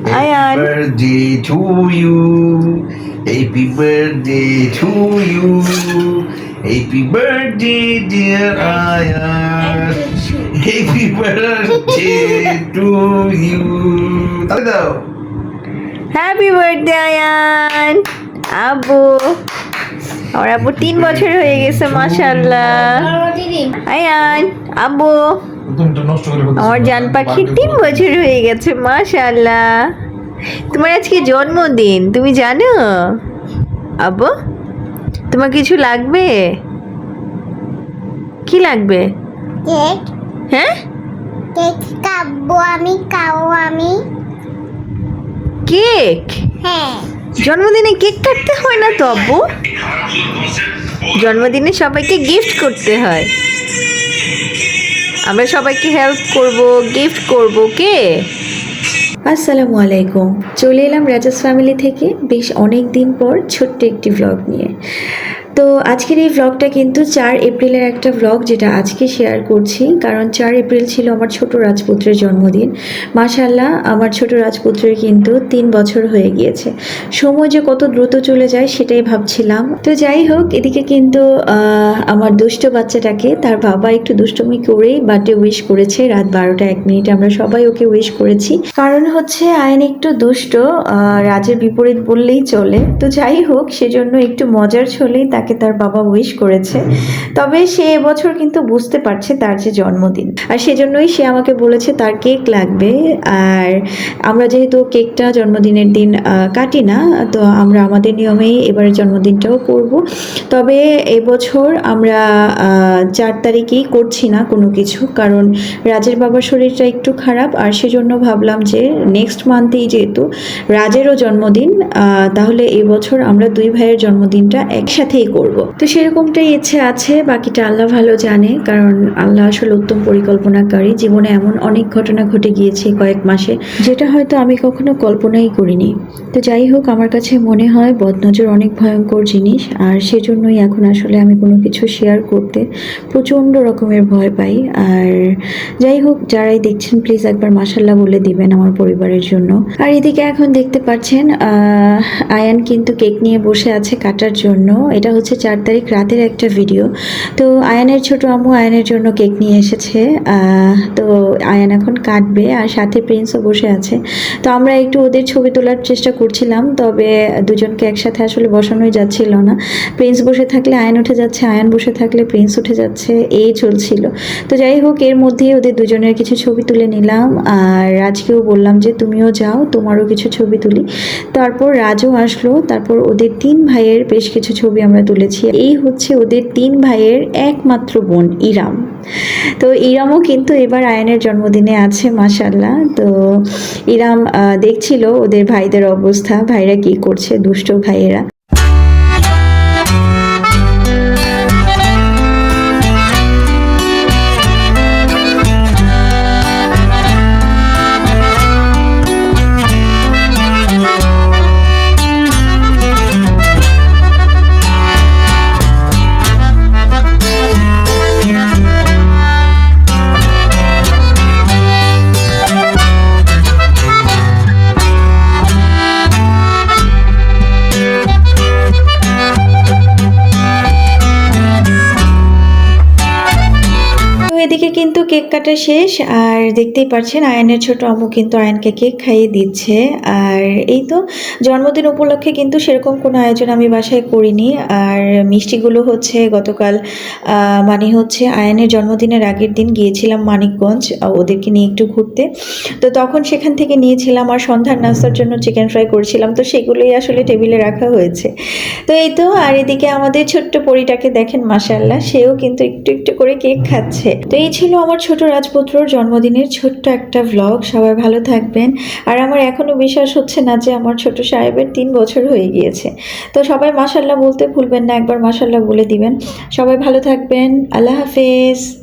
Ayan. Birthday to you. Happy birthday to you. Happy birthday, dear Ayan. Happy birthday to you. তাহলে দাও। Happy birthday Ayaan. আব্বু, আমার আব্বু 3 বছর হয়ে গেছে মাশাআল্লাহ। আয়ান, আব্বু, তুমি তো নষ্ট করে ফেলছো। আমার জান পাখির 3 বছর হয়ে গেছে মাশাআল্লাহ। তোমার আজকে জন্মদিন, তুমি জানো? আব্বু, তোমার কিছু লাগবে? কি লাগবে? কেক হ্যাঁ, কেক খাবো আমি কেক? হ্যাঁ জন্মদিনে কেক কাটতে হয় না তো আব্বু, জন্মদিনে সবাইকে গিফট করতে হয়। আমরা সবাইকে হেল্প করব, গিফট করব। কে? আসসালামু আলাইকুম, চলে এলাম রাজাস ফ্যামিলি থেকে বেশ অনেক দিন পর ছোট্ট একটি ভ্লগ নিয়ে। তো আজকের এই ভ্লগটা কিন্তু 4 এপ্রিলের একটা ভ্লগ, যেটা আজকে শেয়ার করছি, কারণ 4 এপ্রিল ছিল আমার ছোট রাজপুত্রের জন্মদিন। মাশাআল্লাহ, আমার ছোট রাজপুত্রের কিন্তু 3 বছর হয়ে গিয়েছে। সময় যে কত দ্রুত চলে যায় সেটাই ভাবছিলাম। তো যাই হোক, এদিকে কিন্তু আমার দুষ্ট বাচ্চাটাকে তার বাবা একটু দুষ্টুমি করেই বার্থডে উইশ করেছে। রাত 12টা 1 মিনিটে আমরা সবাই ওকে উইশ করেছি। কারণ হচ্ছে আয়ন একটু দুষ্ট, রাজের বিপরীত বললেই চলে। তো যাই হোক, সেজন্য একটু মজার ছলেই তাকে তার বাবা উইশ করেছে। তবে সে এবছর কিন্তু বুঝতে পারছে তার যে জন্মদিন, আর সেজন্যই সে আমাকে বলেছে তার কেক লাগবে। আর আমরা যেহেতু কেকটা জন্মদিনের দিন কাটি না, তো আমরা আমাদের নিয়মেই এবারের জন্মদিনটাও করব। তবে এবছর আমরা 4 তারিখেই করছি না কোনো কিছু, কারণ রাজের বাবার শরীরটা একটু খারাপ, আর সেজন্য ভাবলাম যে নেক্সট মান্থেই যেহেতু রাজেরও জন্মদিন, তাহলে এবছর আমরা 2 ভাইয়ের জন্মদিনটা একসাথেই করব। তো সেরকমটাই ইচ্ছে আছে, বাকিটা আল্লাহ ভালো জানে, কারণ আল্লাহ আসলে উত্তম পরিকল্পনাকারী। জীবনে এমন অনেক ঘটনা ঘটে গিয়েছে কয়েক মাসে, যেটা হয়তো আমি কখনো কল্পনাই করিনি। তো যাই হোক, আমার কাছে মনে হয় বদনজর অনেক ভয়ঙ্কর জিনিস, আর সেজন্যই এখন আসলে আমি কোনো কিছু শেয়ার করতে প্রচণ্ড রকমের ভয় পাই। আর যাই হোক, যারাই দেখছেন প্লিজ একবার মাশাআল্লাহ বলে দিবেন আমার পরিবারের জন্য। আর এদিকে এখন দেখতে পাচ্ছেন আয়ান কিন্তু কেক নিয়ে বসে আছে কাটার জন্য। এটা হচ্ছে 4 তারিখ রাতের একটা ভিডিও। তো আয়ানের ছোট আম্মু আয়ানের জন্য কেক নিয়ে এসেছে। তো আয়ান এখন কাটবে, আর সাথে প্রিন্সও বসে আছে। তো আমরা একটু ওদের ছবি তোলার চেষ্টা করছিলাম, তবে দুজনকে একসাথে আসলে বসানোই যাচ্ছিল না। প্রিন্স বসে থাকলে আয়ান উঠে যাচ্ছে, আয়ান বসে থাকলে প্রিন্স উঠে যাচ্ছে, এই চলছিল। তো যাই হোক, এর মধ্যেই ওদের দুজনের কিছু ছবি তুলে নিলাম, আর রাজকেও বললাম যে তুমিও যাও, তোমারও কিছু ছবি তুলি। তারপর রাজও আসলো, তারপর ওদের 3 ভাইয়ের বেশ কিছু ছবি আমরা তুলেছি। এই হচ্ছে ওদের 3 ভাইয়ের একমাত্র বোন ইরাম। তো ইরামও কিন্তু এবার আয়ানের জন্মদিনে আছে মাশাআল্লাহ। তো ইরাম দেখছিল ওদের ভাইদের অবস্থা, ভাইরা কি করছে, দুষ্ট ভাইয়েরা। এদিকে কিন্তু কেক কাটা শেষ, আর দেখতেই পাচ্ছেন আয়ানের ছোট আম্মু কিন্তু আয়ানকে কেক খাইয়ে দিচ্ছে। আর এই তো জন্মদিন উপলক্ষে কিন্তু সেরকম কোনো আয়োজন আমি বাসায় করিনি। আর মিষ্টিগুলো হচ্ছে গতকাল মানে হচ্ছে আয়ানের জন্মদিনের আগের দিন গিয়েছিলাম মানিকগঞ্জ ওদেরকে নিয়ে একটু ঘুরতে। তো তখন সেখান থেকে নিয়েছিলাম, আর সন্ধ্যার নাস্তার জন্য চিকেন ফ্রাই করেছিলাম। তো সেগুলোই আসলে টেবিলে রাখা হয়েছে। তো এই তো, আর এদিকে আমাদের ছোট্ট পরিটাকে দেখেন মাশাআল্লাহ, সেও কিন্তু একটু একটু করে কেক খাচ্ছে। তো এই ছিল আমার ছোট রাজপুত্রর জন্মদিনের ছোট্ট একটা ভ্লগ। সবাই ভালো থাকবেন। আর আমার এখনো বিশ্বাস হচ্ছে না যে আমার ছোট সাহেবের 3 বছর হয়ে গিয়েছে। তো সবাই মাশাআল্লাহ বলতে ভুলবেন না, একবার মাশাআল্লাহ বলে দিবেন। সবাই ভালো থাকবেন, আল্লাহ হাফেজ।